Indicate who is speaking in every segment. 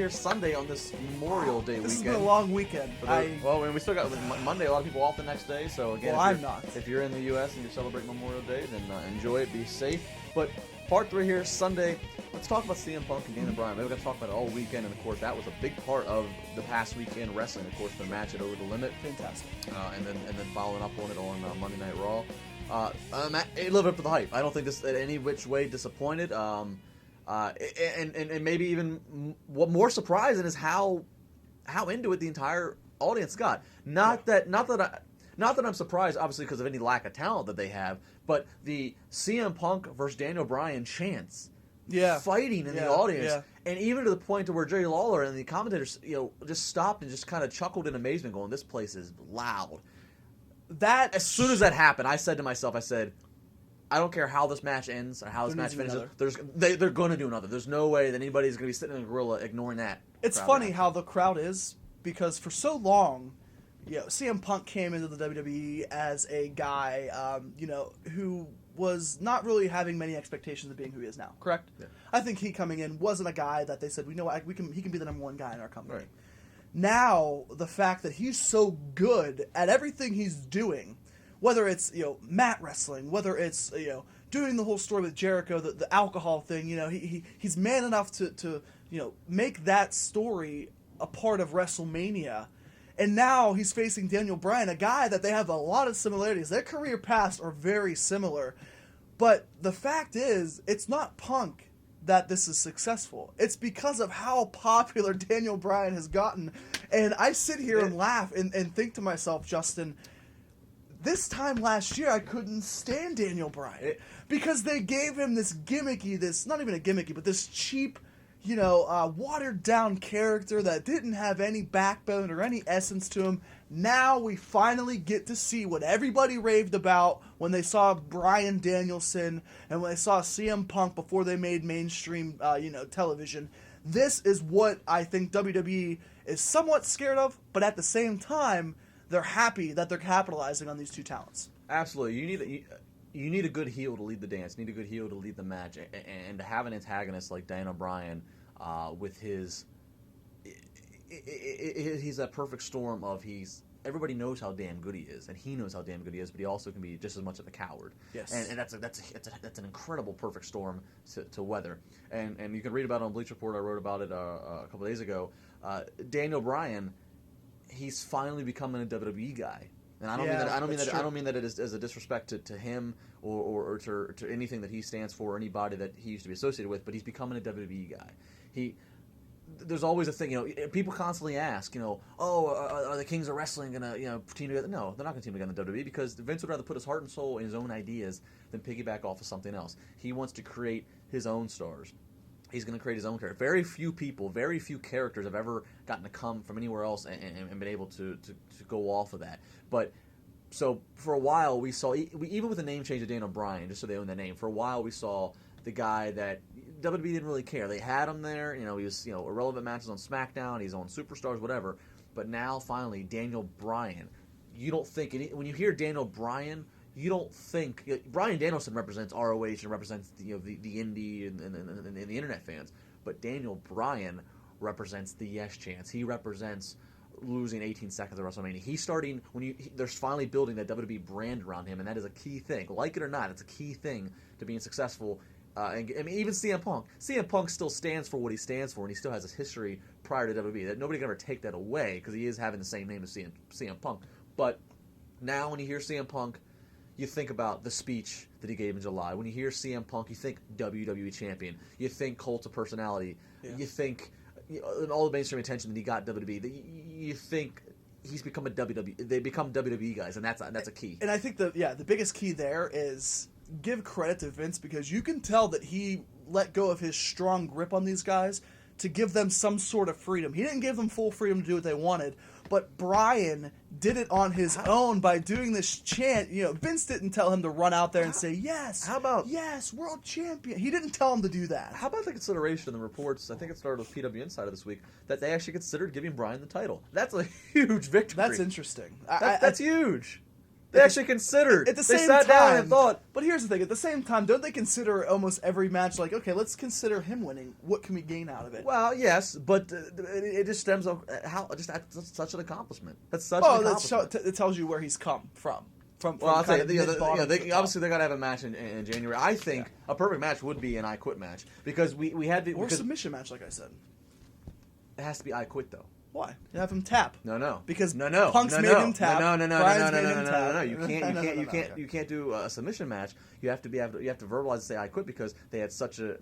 Speaker 1: here Sunday on this Memorial Day weekend.
Speaker 2: This has been a long weekend.
Speaker 1: And we still got Monday. A lot of people off the next day. So again,
Speaker 2: I'm not.
Speaker 1: If you're in the U.S. and you celebrate Memorial Day, then enjoy it. Be safe. But part 3 here Sunday. Let's talk about CM Punk and Daniel Bryan. Maybe we're gonna talk about it all weekend, and of course that was a big part of the past weekend wrestling. Of course, the match at Over the Limit.
Speaker 2: Fantastic.
Speaker 1: And then following up on it on Monday Night Raw. It lived up to the hype. I don't think this in any which way disappointed. And maybe even what more surprising is how into it the entire audience got. Not that I'm surprised, obviously, because of any lack of talent that they have, but the CM Punk versus Daniel Bryan chants, fighting in the audience, and even to the point to where Jerry Lawler and the commentators, just stopped and just kind of chuckled in amazement, going, "This place is loud." That as soon as that happened, I said to myself, I don't care how this match ends or how this match finishes. They're going to do another. There's no way that anybody's going to be sitting in a gorilla ignoring that.
Speaker 2: It's funny how the crowd is, because for so long, CM Punk came into the WWE as a guy, who was not really having many expectations of being who he is now. Correct? Yeah. I think he coming in wasn't a guy that they said, he can be the number one guy in our company. Right. Now, the fact that he's so good at everything he's doing, whether it's, mat wrestling, whether it's, doing the whole story with Jericho, the alcohol thing, he's man enough to make that story a part of WrestleMania. And now he's facing Daniel Bryan, a guy that they have a lot of similarities. Their career paths are very similar. But the fact is, it's not Punk that this is successful. It's because of how popular Daniel Bryan has gotten. And I sit here and laugh and think to myself, Justin, this time last year I couldn't stand Daniel Bryan because they gave him this not even a gimmicky, but this cheap, watered down character that didn't have any backbone or any essence to him. Now we finally get to see what everybody raved about when they saw Bryan Danielson and when they saw CM Punk before they made mainstream, television. This is what I think WWE is somewhat scared of, but at the same time, they're happy that they're capitalizing on these two talents.
Speaker 1: Absolutely. You need a good heel to lead the dance. You need a good heel to lead the match. And to have an antagonist like Daniel Bryan with his... He's that perfect storm of everybody knows how damn good he is, and he knows how damn good he is, but he also can be just as much of a coward. Yes. And that's an incredible perfect storm to weather. And you can read about it on Bleach Report. I wrote about it a couple days ago. Daniel Bryan, he's finally becoming a WWE guy. And I don't mean that it is as a disrespect to him or to anything that he stands for or anybody that he used to be associated with, but he's becoming a WWE guy. There's always a thing, people constantly ask, are the Kings of Wrestling going to, team together? No, they're not going to team together in the WWE because Vince would rather put his heart and soul in his own ideas than piggyback off of something else. He wants to create his own stars. He's going to create his own character. Very few characters have ever gotten to come from anywhere else and been able to go off of that. But so for a while we saw, even with the name change of Daniel Bryan, just so they own the name, for a while we saw the guy that WWE didn't really care. They had him there, he was irrelevant matches on SmackDown, he's on Superstars, whatever. But now finally Daniel Bryan, you don't think when you hear Daniel Bryan, you don't think Bryan Danielson represents ROH and represents the indie and the internet fans, but Daniel Bryan represents the yes chance. He represents losing 18 seconds at WrestleMania. He's starting they're finally building that WWE brand around him, and that is a key thing. Like it or not, it's a key thing to being successful. Even CM Punk. CM Punk still stands for what he stands for, and he still has his history prior to WWE. That nobody can ever take that away because he is having the same name as CM Punk. But now when you hear CM Punk, you think about the speech that he gave in July. When you hear CM Punk, you think WWE champion. You think cult of personality. Yeah. You think all the mainstream attention that he got WWE. You think he's become a WWE. They become WWE guys, and that's a key.
Speaker 2: And I think the biggest key there is give credit to Vince, because you can tell that he let go of his strong grip on these guys to give them some sort of freedom. He didn't give them full freedom to do what they wanted, but Bryan did it on his own by doing this chant. Vince didn't tell him to run out there and say, yes, yes, world champion. He didn't tell him to do that.
Speaker 1: How about the consideration in the reports, I think it started with PW Insider this week, that they actually considered giving Bryan the title? That's a huge victory.
Speaker 2: That's interesting.
Speaker 1: That's huge. They actually considered.
Speaker 2: At the same
Speaker 1: they sat
Speaker 2: time,
Speaker 1: down and thought.
Speaker 2: But here's the thing: at the same time, don't they consider almost every match like, okay, let's consider him winning. What can we gain out of it?
Speaker 1: Well, yes, but it just stems off that's such an accomplishment. That's such an accomplishment.
Speaker 2: It tells you where he's come from.
Speaker 1: Well, I'll tell you, obviously they got to have a match in January. I think a perfect match would be an I Quit match because we had the
Speaker 2: or submission match, like I said.
Speaker 1: It has to be I Quit though.
Speaker 2: Why? You have him tap.
Speaker 1: No.
Speaker 2: Because Punk's made him tap.
Speaker 1: No. You can't do a submission match. You have to verbalize and say I quit because they had such a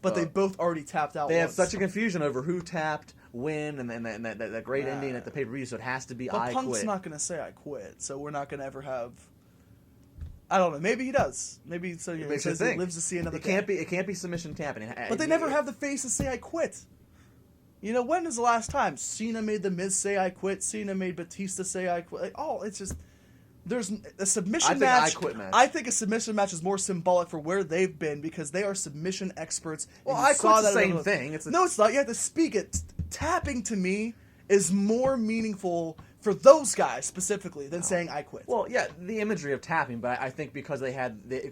Speaker 2: But they both already tapped out.
Speaker 1: They had such a confusion over who tapped when and that great ending at the pay-per-view. So it has to be I quit.
Speaker 2: But Punk's not going to say I quit, so we're not going to ever have. I don't know. Maybe he does. Maybe so. He lives to see another.
Speaker 1: It can't be submission tapping.
Speaker 2: But they never have the face to say I quit. You know, when is the last time Cena made The Miz say I quit? Cena made Batista say I quit. Like, it's just there's a submission match. I think a submission match is more symbolic for where they've been because they are submission experts.
Speaker 1: Well, I quit's the same thing.
Speaker 2: No, it's not. You have to speak it. Tapping to me is more meaningful for those guys specifically than saying I quit.
Speaker 1: Well, yeah, the imagery of tapping, but I think because they had the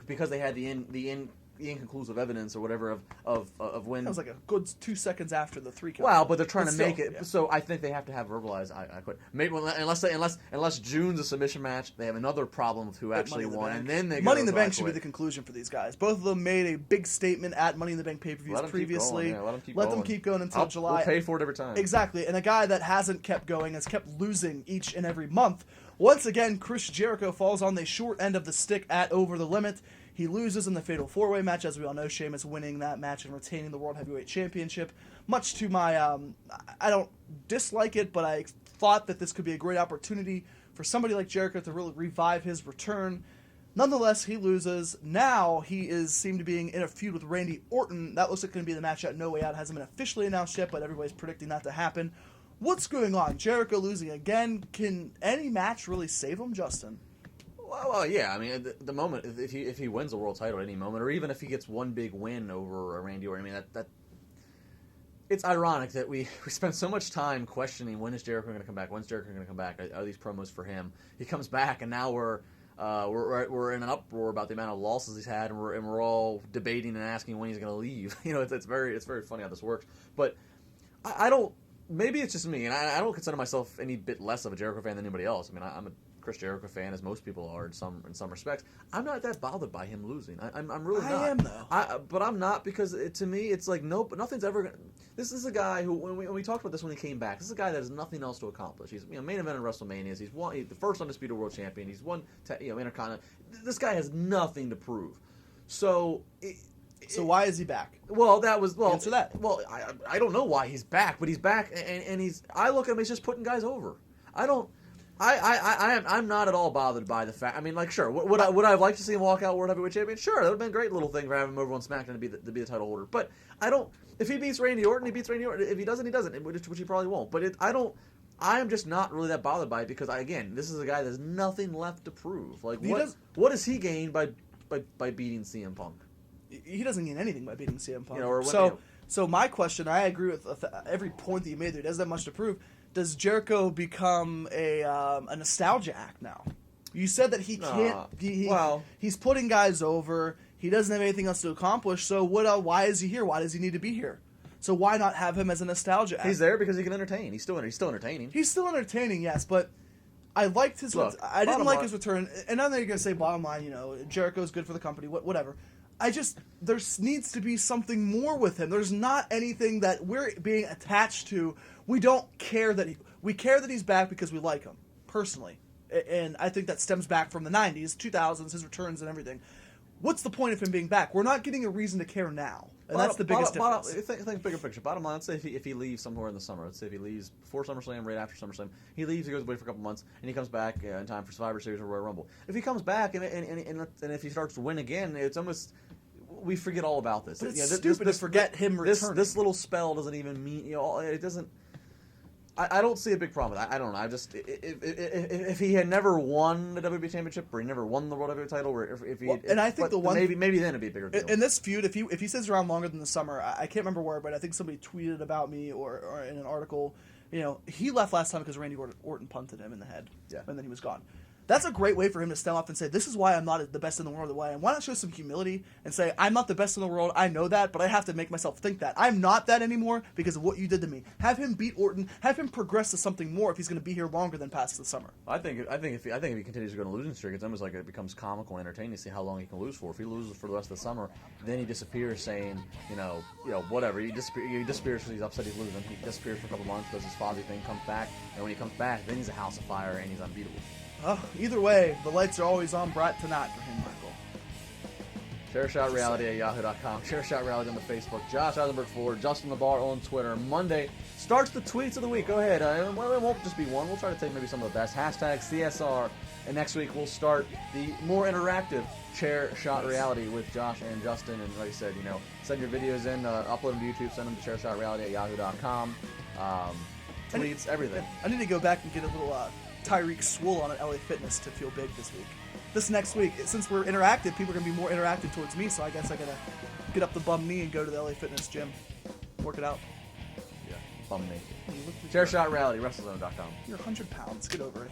Speaker 1: inconclusive evidence or whatever of when
Speaker 2: that was like a good 2 seconds after the 3 count.
Speaker 1: Wow, but they're trying to make it so I think they have to have verbalized I quit. Maybe unless June's a submission match, they have another problem with who actually won, and then they
Speaker 2: Money in the Bank should be the conclusion for these guys. Both of them made a big statement at Money in the Bank pay-per-views previously.
Speaker 1: Let them keep
Speaker 2: going until July.
Speaker 1: We'll pay for it every time.
Speaker 2: Exactly, and a guy that hasn't kept going has kept losing each and every month. Once again, Chris Jericho falls on the short end of the stick at Over the Limit. He loses in the Fatal 4-Way match. As we all know, Sheamus winning that match and retaining the World Heavyweight Championship. Much to my, I don't dislike it, but I thought that this could be a great opportunity for somebody like Jericho to really revive his return. Nonetheless, he loses. Now he seemed to be in a feud with Randy Orton. That looks like going to be the match at No Way Out. Hasn't been officially announced yet, but everybody's predicting that to happen. What's going on? Jericho losing again. Can any match really save him, Justin?
Speaker 1: Well, yeah. I mean, at the moment, if he wins the world title at any moment, or even if he gets one big win over Randy Orton, I mean, that it's ironic that we spend so much time questioning when is Jericho going to come back? When's Jericho going to come back? Are these promos for him? He comes back, and now we're in an uproar about the amount of losses he's had, and we're all debating and asking when he's going to leave. You know, it's very funny how this works. But I don't. Maybe it's just me, and I don't consider myself any bit less of a Jericho fan than anybody else. I mean, I'm a Chris Jericho fan, as most people are in some respects. I'm not that bothered by him losing. I'm really not.
Speaker 2: I am though.
Speaker 1: But I'm not because to me it's like nothing's ever gonna. This is a guy who when we talked about this when he came back. This is a guy that has nothing else to accomplish. He's main event in WrestleMania. He's the first undisputed world champion. He's won Intercontinental. This guy has nothing to prove. So
Speaker 2: why is he back?
Speaker 1: Well,
Speaker 2: answer that.
Speaker 1: Well, I don't know why he's back, but he's back, and I look at him as just putting guys over. I'm not at all bothered by the fact. I mean, like, sure, would I have liked to see him walk out World Heavyweight Champion? Sure, that would have been a great little thing for having him over on SmackDown to be the title holder. But I don't. If he beats Randy Orton, he beats Randy Orton. If he doesn't, he doesn't, which he probably won't. But I am just not really that bothered by it because again, this is a guy that has nothing left to prove. Like, what does he gain by beating CM Punk?
Speaker 2: He doesn't gain anything by beating CM Punk.
Speaker 1: So
Speaker 2: my question, I agree with every point that you made there. He doesn't have much to prove. Does Jericho become a nostalgia act now? You said that he can't. He's putting guys over. He doesn't have anything else to accomplish. So why is he here? Why does he need to be here? So why not have him as a nostalgia act?
Speaker 1: He's there because he can entertain. He's still entertaining.
Speaker 2: He's still entertaining, yes, but I liked his. I didn't like his return. And I know you're gonna say bottom line. Jericho's good for the company. Whatever. There needs to be something more with him. There's not anything that we're being attached to. We don't care we care that he's back because we like him, personally. And I think that stems back from the 90s, 2000s, his returns and everything. What's the point of him being back? We're not getting a reason to care now. And that's the biggest difference.
Speaker 1: Think bigger picture. Bottom line, let's say if he leaves somewhere in the summer. Let's say if he leaves before SummerSlam, right after SummerSlam. He leaves, he goes away for a couple months, and he comes back in time for Survivor Series or Royal Rumble. If he comes back and if he starts to win again, it's almost... We forget all about this.
Speaker 2: But it's stupid to forget him returning.
Speaker 1: This little spell doesn't even mean... it doesn't... I don't see a big problem with that. I don't know. I just if he had never won the WWE Championship or he never won the World Heavyweight title, or
Speaker 2: I think
Speaker 1: maybe then it'd be a bigger deal.
Speaker 2: In this feud, if he stays around longer than the summer, I can't remember where, but I think somebody tweeted about me or in an article You know, he left last time because Randy Orton punted him in the head.
Speaker 1: Yeah.
Speaker 2: And then he was gone. That's a great way for him to step up and say, this is why I'm not the best in the world. Why not show some humility and say, I'm not the best in the world. I know that, but I have to make myself think that. I'm not that anymore because of what you did to me. Have him beat Orton. Have him progress to something more if he's going to be here longer than past the summer.
Speaker 1: I think if he continues to go on a losing streak, it's almost like it becomes comical and entertaining to see how long he can lose for. If he loses for the rest of the summer, then he disappears saying, whatever. He disappears because he's upset he's losing. He disappears for a couple months, does his Fozzy thing, comes back, and when he comes back, then he's a house of fire and he's unbeatable.
Speaker 2: Either way, the lights are always on bright tonight for him, Michael.
Speaker 1: ShareShotReality@yahoo.com. ShareShotReality on the Facebook. Josh Iseberg 4. Justin LaBar on Twitter. Monday starts the tweets of the week. Go ahead. It won't just be one. We'll try to take maybe some of the best. Hashtag CSR. And next week we'll start the more interactive Chair Shot Reality with Josh and Justin. And like I said, send your videos in, upload them to YouTube, send them to ShareShotReality@yahoo.com. Tweets, everything.
Speaker 2: I need to go back and get a little Tyreek Swole on at LA Fitness to feel big this week. This next week, since we're interactive, people are going to be more interactive towards me, so I guess I got to get up the bum knee and go to the LA Fitness gym. Work it out.
Speaker 1: Yeah, bum knee. Chair Shot Reality, WrestleZone.com.
Speaker 2: You're 100 pounds. Get over it.